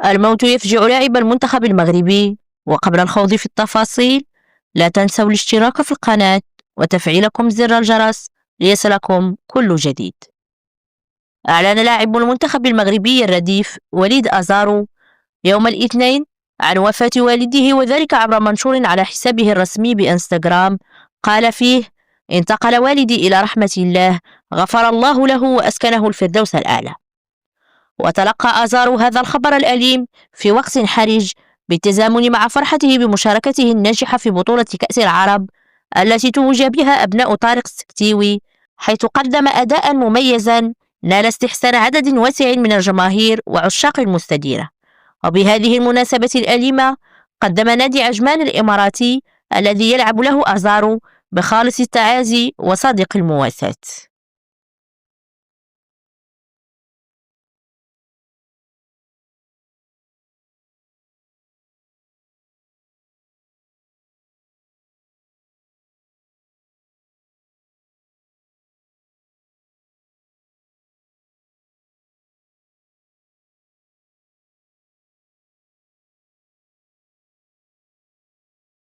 الموت يفجع لاعب المنتخب المغربي. وقبل الخوض في التفاصيل، لا تنسوا الاشتراك في القناة وتفعيلكم زر الجرس ليصلكم كل جديد. أعلن لاعب المنتخب المغربي الرديف وليد أزارو يوم الاثنين عن وفاة والده، وذلك عبر منشور على حسابه الرسمي بإنستغرام قال فيه: انتقل والدي إلى رحمة الله، غفر الله له وأسكنه الفردوس الأعلى. وتلقى أزارو هذا الخبر الأليم في وقت حرج بالتزامن مع فرحته بمشاركته الناجحة في بطولة كأس العرب التي توج بها أبناء طارق السكتيوي، حيث قدم أداء مميزا نال استحسان عدد واسع من الجماهير وعشاق المستديرة. وبهذه المناسبة الأليمة قدم نادي عجمان الإماراتي الذي يلعب له أزارو بخالص التعازي وصادق المواساة.